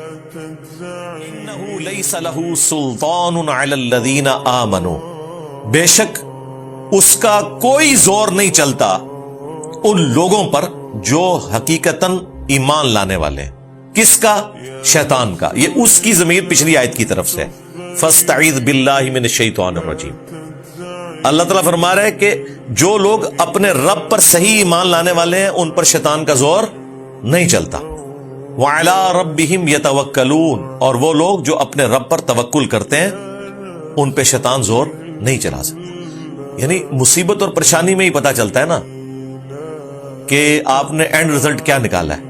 انہ لیس لہ سلطان علی الذین آمنوا، بے شک اس کا کوئی زور نہیں چلتا ان لوگوں پر جو حقیقتاً ایمان لانے والے ہیں۔ کس کا؟ شیطان کا۔ یہ اس کی ضمیر پچھلی آیت کی طرف سے، فاستعیذ باللہ من الشیطان الرجیم۔ اللہ تعالیٰ فرما رہا ہے کہ جو لوگ اپنے رب پر صحیح ایمان لانے والے ہیں ان پر شیطان کا زور نہیں چلتا۔ وعلی ربہم یتوکلون، اور وہ لوگ جو اپنے رب پر توکل کرتے ہیں ان پہ شیطان زور نہیں چلا سکتا۔ یعنی مصیبت اور پریشانی میں ہی پتہ چلتا ہے نا کہ آپ نے اینڈ رزلٹ کیا نکالا ہے۔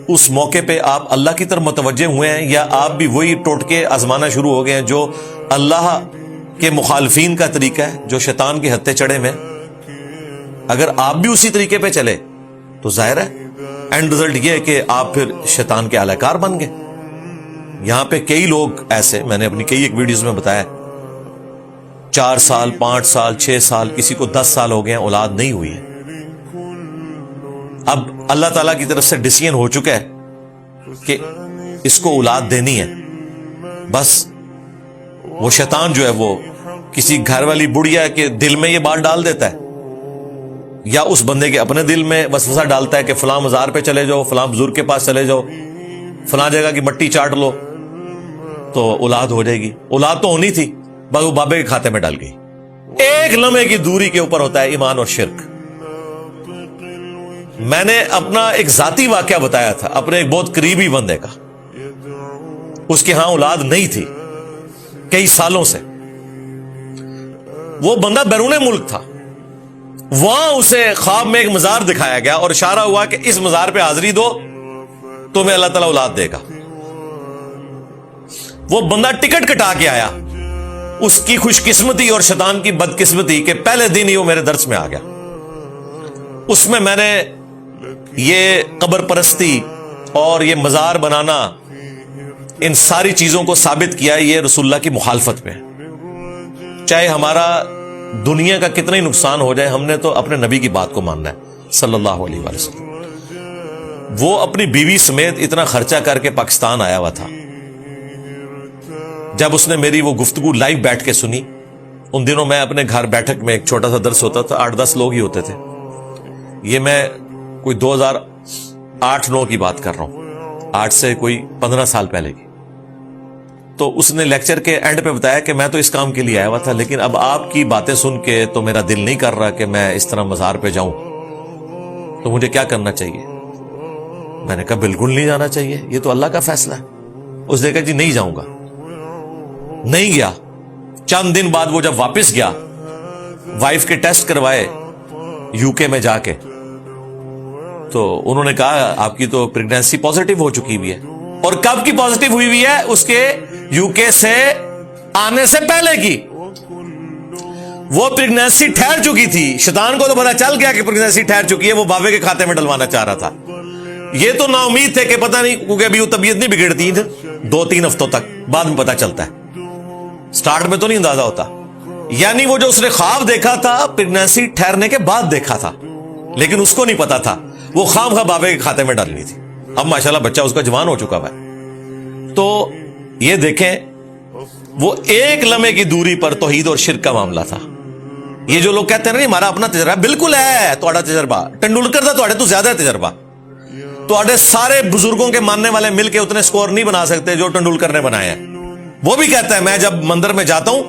اس موقع پہ آپ اللہ کی طرف متوجہ ہوئے ہیں یا آپ بھی وہی ٹوٹکے آزمانا شروع ہو گئے ہیں جو اللہ کے مخالفین کا طریقہ ہے، جو شیطان کے ہتھے چڑھے میں۔ اگر آپ بھی اسی طریقے پہ چلے تو ظاہر ہے اینڈ رزلٹ یہ ہے کہ آپ پھر شیطان کے اعلی کار بن گئے۔ یہاں پہ کئی لوگ ایسے، میں نے اپنی کئی ایک ویڈیوز میں بتایا، 4 سال 5 سال 6 سال، کسی کو 10 سال ہو گئے ہیں، اولاد نہیں ہوئی ہے۔ اب اللہ تعالیٰ کی طرف سے ڈیسیژن ہو چکا ہے کہ اس کو اولاد دینی ہے، بس وہ شیطان جو ہے وہ کسی گھر والی بڑھیا کے دل میں یہ بات ڈال دیتا ہے، یا اس بندے کے اپنے دل میں وسوسہ ڈالتا ہے کہ فلاں مزار پہ چلے جاؤ، فلاں بزرگ کے پاس چلے جاؤ، فلاں جگہ کی مٹی چاٹ لو تو اولاد ہو جائے گی۔ اولاد تو ہونی تھی، بس وہ بابے کے کھاتے میں ڈل گئی۔ ایک لمحے کی دوری کے اوپر ہوتا ہے ایمان اور شرک۔ میں نے اپنا ایک ذاتی واقعہ بتایا تھا اپنے ایک بہت قریبی بندے کا، اس کے ہاں اولاد نہیں تھی کئی سالوں سے۔ وہ بندہ بیرون ملک تھا، وہاں اسے خواب میں ایک مزار دکھایا گیا اور اشارہ ہوا کہ اس مزار پہ حاضری دو تمہیں اللہ تعالیٰ اولاد دے گا۔ وہ بندہ ٹکٹ کٹا کے آیا، اس کی خوش قسمتی اور شیطان کی بدقسمتی کہ پہلے دن ہی وہ میرے درس میں آ گیا۔ اس میں میں نے یہ قبر پرستی اور یہ مزار بنانا، ان ساری چیزوں کو ثابت کیا یہ رسول اللہ کی مخالفت میں۔ چاہے ہمارا دنیا کا کتنا ہی نقصان ہو جائے، ہم نے تو اپنے نبی کی بات کو ماننا ہے صلی اللہ علیہ وآلہ وسلم۔ وہ اپنی بیوی سمیت اتنا خرچہ کر کے پاکستان آیا ہوا تھا۔ جب اس نے میری وہ گفتگو لائیو بیٹھ کے سنی، ان دنوں میں اپنے گھر بیٹھک میں ایک چھوٹا سا درس ہوتا تھا، 8-10 لوگ ہی ہوتے تھے، یہ میں کوئی 2008-9 کی بات کر رہا ہوں، 8 سے کوئی 15 سال پہلے کی۔ تو اس نے لیکچر کے اینڈ پہ بتایا کہ میں تو اس کام کے لیے آیا ہوا تھا، لیکن اب آپ کی باتیں سن کے تو میرا دل نہیں کر رہا کہ میں اس طرح مزار پہ جاؤں، تو مجھے کیا کرنا چاہیے؟ میں نے کہا بالکل نہیں جانا چاہیے، یہ تو اللہ کا فیصلہ ہے۔ اس نے کہا جی نہیں جاؤں گا، نہیں گیا۔ چند دن بعد وہ جب واپس گیا، وائف کے ٹیسٹ کروائے UK میں جا کے، تو انہوں نے کہا آپ کی تو پریگنینسی پازیٹیو ہو چکی ہوئی ہے۔ اور کب کی پازیٹیو ہوئی ہوئی ہے؟ اس کے UK سے آنے سے پہلے کی۔ وہ پریگنینسی ٹھہر چکی تھی، شیطان کو تو پتا چل گیا کہ پریگنینسی ٹھہر چکی ہے، وہ بابے کے کھاتے میں ڈلوانا چاہ رہا تھا۔ یہ تو نا امید تھے کہ پتہ نہیں، کیونکہ ابھی وہ طبیعت نہیں بگڑتی 2-3 ہفتوں تک، بعد میں پتا چلتا ہے، سٹارٹ میں تو نہیں اندازہ ہوتا۔ یعنی وہ جو اس نے خواب دیکھا تھا پریگنینسی ٹھہرنے کے بعد دیکھا تھا، لیکن اس کو نہیں پتا تھا وہ خام خواہ بابے کے کھاتے میں ڈالنی تھی۔ اب ماشاءاللہ بچہ اس کا جوان ہو چکا ہے۔ تو یہ دیکھیں، وہ ایک لمحے کی دوری پر توحید اور شرک کا معاملہ تھا۔ یہ جو لوگ کہتے ہیں نہیں ہمارا اپنا تجربہ، بالکل ہے تھوڑا تجربہ، ٹنڈولکر دا تھوڑے تو زیادہ ہے تجربہ۔ تھوڑے سارے بزرگوں کے ماننے والے مل کے اتنے سکور نہیں بنا سکتے جو ٹنڈولکر نے بنائے ہیں۔ وہ بھی کہتا ہے میں جب مندر میں جاتا ہوں،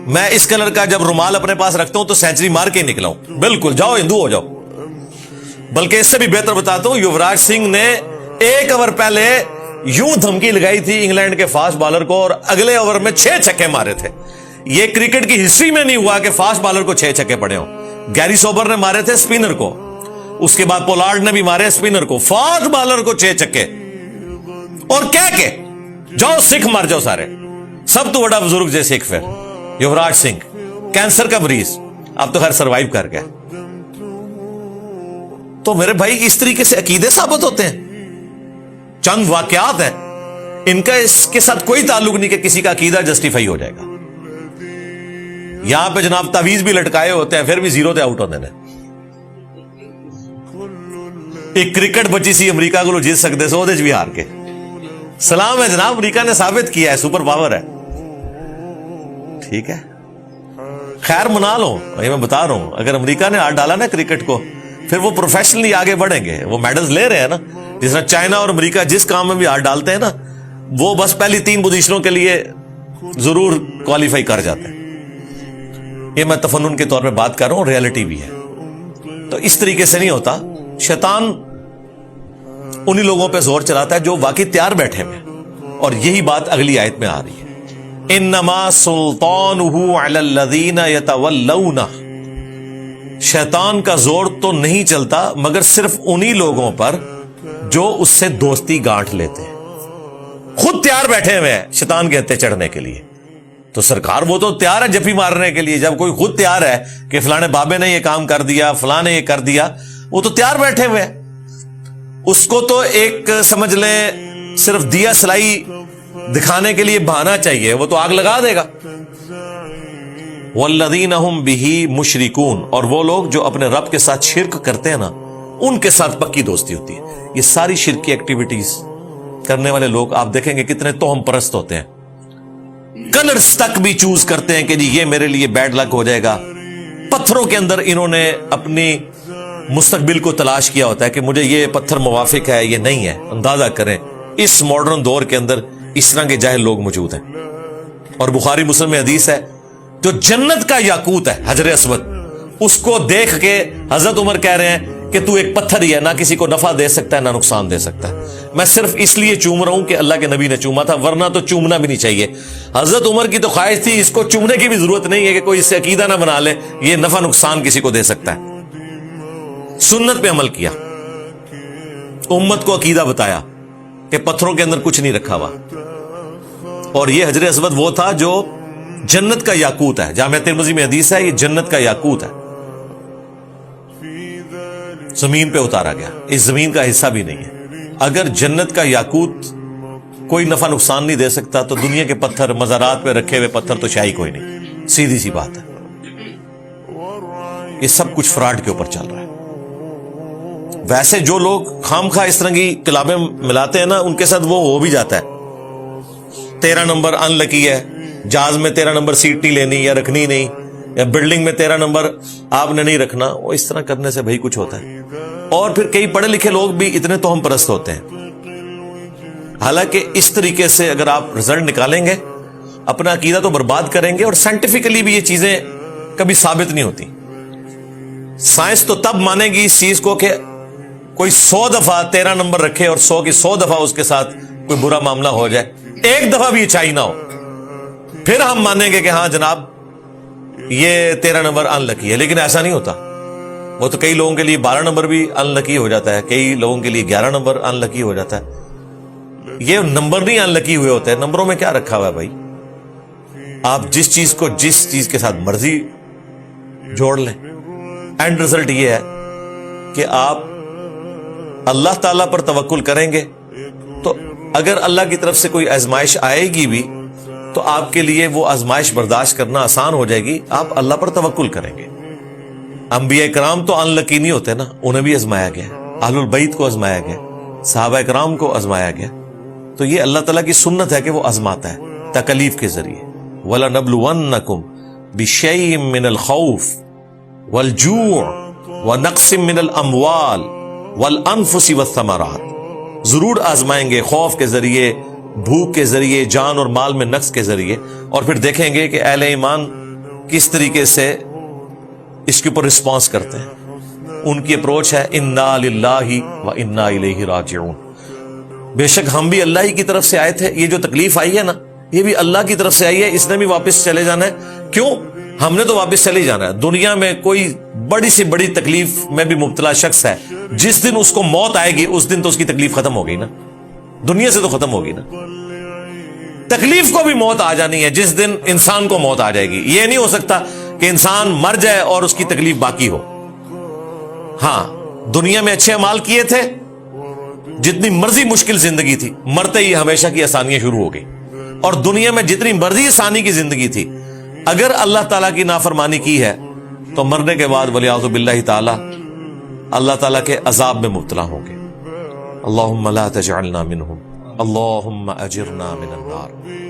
میں اس کلر کا جب رومال اپنے پاس رکھتا ہوں تو سینچری مار کے نکلا ہوں۔ بالکل، جاؤ ہندو ہو جاؤ۔ بلکہ اس سے بھی بہتر بتاتا ہوں، یوراج سنگھ نے 1 اوور پہلے یوں دھمکی لگائی تھی انگلینڈ کے فاسٹ بالر کو، اور اگلے اوور میں 6 چھکے مارے تھے۔ یہ کرکٹ کی ہسٹری میں نہیں ہوا کہ فاسٹ بالر کو 6 چھکے پڑے ہوں۔ گیری سوبر نے مارے تھے سپنر کو، اس کے بعد پولارڈ نے بھی مارے سپنر کو، فاسٹ بالر کو 6 چھکے، اور کہہ کے جاؤ سکھ مر جاؤ سارے۔ سب تو بڑا بزرگ جے سکھ پھر یوراج سنگھ، کینسر کا مریض، اب تو خیر سروائیو کر گیا۔ تو میرے بھائی اس طریقے سے عقیدے ثابت ہوتے ہیں۔ چند واقعات ہیں، ان کا اس کے ساتھ کوئی تعلق نہیں کہ کسی کا عقیدہ جسٹیفائی ہو جائے گا۔ یہاں پہ جناب تعویذ بھی لٹکائے ہوتے ہیں، پھر بھی 0 تے آؤٹ ہوتے ہیں۔ ایک کرکٹ بچی سی امریکہ کو جیت سکتے سو بھی ہار کے، سلام ہے جناب, امریکہ نے ثابت کیا ہے سپر پاور ہے, ٹھیک ہے, خیر منا لو. یہ میں بتا رہا ہوں, اگر امریکہ نے ہاتھ ڈالا نا کرکٹ کو, پھر وہ پروفیشنلی آگے بڑھیں گے, وہ میڈلز لے رہے ہیں نا. جس طرح چائنا اور امریکہ جس کام میں بھی ہاتھ ڈالتے ہیں نا, وہ بس پہلی 3 پوزیشنوں کے لیے ضرور کوالیفائی کر جاتے ہیں. یہ میں تفنن کے طور پہ بات کر رہا ہوں, ریئلٹی بھی ہے. تو اس طریقے سے نہیں ہوتا. شیطان انہی لوگوں پہ زور چلاتا ہے جو واقعی تیار بیٹھے ہوئے, اور یہی بات اگلی آیت میں آ رہی ہے. انما سلطانہ علی الذین یتولونہ, شیطان کا زور تو نہیں چلتا مگر صرف انہی لوگوں پر جو اس سے دوستی گانٹھ لیتے ہیں. خود تیار بیٹھے ہوئے ہیں شیطان کے ہتھے چڑھنے کے لیے. تو سرکار وہ تو تیار ہے جفی مارنے کے لیے. جب کوئی خود تیار ہے کہ فلانے بابے نے یہ کام کر دیا, فلاں نے یہ کر دیا, وہ تو تیار بیٹھے ہوئے ہیں. اس کو تو ایک سمجھ لیں صرف دیا سلائی دکھانے کے لیے بہانا چاہیے, وہ تو آگ لگا دے گا. والذین ہم بہ مشرکون, اور وہ لوگ جو اپنے رب کے ساتھ شرک کرتے ہیں نا, ان کے ساتھ پکی دوستی ہوتی ہے. یہ ساری شرکی ایکٹیویٹیز کرنے والے لوگ آپ دیکھیں گے کتنے توہم پرست ہوتے ہیں. کلرز تک بھی چوز کرتے ہیں کہ جی یہ میرے لیے بیڈ لک ہو جائے گا. پتھروں کے اندر انہوں نے اپنی مستقبل کو تلاش کیا ہوتا ہے کہ مجھے یہ پتھر موافق ہے, یہ نہیں ہے. اندازہ کریں اس ماڈرن دور کے اندر اس طرح کے جاہل لوگ موجود ہیں. اور بخاری مسلم میں حدیث ہے, جو جنت کا یاقوت ہے حجر اسود, اس کو دیکھ کے حضرت عمر کہہ رہے ہیں کہ تو ایک پتھر ہی ہے, نہ کسی کو نفع دے سکتا ہے نہ نقصان دے سکتا ہے. میں صرف اس لیے چوم رہا ہوں کہ اللہ کے نبی نے چوما تھا, ورنہ تو چومنا بھی نہیں چاہیے. حضرت عمر کی تو خواہش تھی اس کو چومنے کی بھی ضرورت نہیں ہے کہ کوئی اس سے عقیدہ نہ بنا لے یہ نفع نقصان کسی کو دے سکتا ہے. سنت پہ عمل کیا, امت کو عقیدہ بتایا کہ پتھروں کے اندر کچھ نہیں رکھا ہوا. اور یہ حجر اسود وہ تھا جو جنت کا یاقوت ہے. جامعہ ترمذی میں حدیث ہے, یہ جنت کا یاقوت ہے, زمین پہ اتارا گیا, اس زمین کا حصہ بھی نہیں ہے. اگر جنت کا یاقوت کوئی نفع نقصان نہیں دے سکتا تو دنیا کے پتھر, مزارات پہ رکھے ہوئے پتھر تو شاہی کوئی نہیں. سیدھی سی بات ہے. یہ سب کچھ فراڈ کے اوپر چل رہا ہے. ویسے جو لوگ خام خواہ اس طرح کی کلابیں ملاتے ہیں نا, ان کے ساتھ وہ ہو بھی جاتا ہے. 13 نمبر ان لکی ہے, جہاز میں 13 نمبر سیٹ نہیں لینی یا رکھنی نہیں, یا بلڈنگ میں 13 نمبر آپ نے نہیں رکھنا. وہ اس طرح کرنے سے بھائی کچھ ہوتا ہے. اور پھر کئی پڑھے لکھے لوگ بھی اتنے توہم پرست ہوتے ہیں. حالانکہ اس طریقے سے اگر آپ رزلٹ نکالیں گے اپنا عقیدہ تو برباد کریں گے. اور سائنٹیفکلی بھی یہ چیزیں کبھی ثابت نہیں ہوتی. سائنس تو تب مانے گی اس چیز کو کہ کوئی 100 دفعہ 13 نمبر رکھے اور 100 کی 100 دفعہ اس کے ساتھ کوئی برا معاملہ ہو جائے, ایک دفعہ بھی اچھائی نہ ہو, پھر ہم مانیں گے کہ ہاں جناب یہ 13 نمبر ان لکی ہے. لیکن ایسا نہیں ہوتا. وہ تو کئی لوگوں کے لیے 12 نمبر بھی ان لکی ہو جاتا ہے, کئی لوگوں کے لیے 11 نمبر ان لکی ہو جاتا ہے. یہ نمبر نہیں ان لکی ہوئے ہوتے ہیں. نمبروں میں کیا رکھا ہوا ہے بھائی؟ آپ جس چیز کو جس چیز کے ساتھ مرضی جوڑ لیں, اینڈ رزلٹ یہ ہے کہ آپ اللہ تعالیٰ پر توکل کریں گے تو اگر اللہ کی طرف سے کوئی آزمائش آئے گی بھی تو آپ کے لیے وہ آزمائش برداشت کرنا آسان ہو جائے گی. آپ اللہ پر توکل کریں گے. انبیاء کرام تو ان لکی نہیں ہوتے نا, انہیں بھی آزمایا گیا. اہل البیت کو آزمایا گیا, صحابہ کرام کو آزمایا گیا. تو یہ اللہ تعالیٰ کی سنت ہے کہ وہ آزماتا ہے تکلیف کے ذریعے. وَلَنَبْلُوَنَّكُمْ بِشَيْءٍ مِّنَ الْخَوْفِ وَالْجُوعِ وَنَقْصٍ مِّنَ الْأَمْوَالِ وَالْأَنفُسِ وَالثَّمَرَاتِ. ضرور آزمائیں گے خوف کے ذریعے, بھوک کے ذریعے, جان اور مال میں نقص کے ذریعے. اور پھر دیکھیں گے کہ اہل ایمان کس طریقے سے اس کے اوپر رسپانس کرتے ہیں. ان کی اپروچ ہے اِنَّا لِلَّهِ وَإِنَّا إِلَيْهِ راجعون. بے شک ہم بھی اللہ ہی کی طرف سے آئے تھے. یہ جو تکلیف آئی ہے نا, یہ بھی اللہ کی طرف سے آئی ہے. اس نے بھی واپس چلے جانا ہے. کیوں؟ ہم نے تو واپس چلے جانا ہے. دنیا میں کوئی بڑی سے بڑی تکلیف میں بھی مبتلا شخص ہے, جس دن اس کو موت آئے گی اس دن تو اس کی تکلیف ختم ہو گئی نا, دنیا سے تو ختم ہوگی نا. تکلیف کو بھی موت آ جانی ہے جس دن انسان کو موت آ جائے گی. یہ نہیں ہو سکتا کہ انسان مر جائے اور اس کی تکلیف باقی ہو. ہاں, دنیا میں اچھے اعمال کیے تھے, جتنی مرضی مشکل زندگی تھی, مرتے ہی ہمیشہ کی آسانیاں شروع ہو گئی. اور دنیا میں جتنی مرضی آسانی کی زندگی تھی, اگر اللہ تعالیٰ کی نافرمانی کی ہے تو مرنے کے بعد ولیعوذ باللہ تعالی اللہ تعالیٰ کے عذاب میں مبتلا ہوں گے. اللہم لا تجعلنا منہم اللہم اجرنا من النار.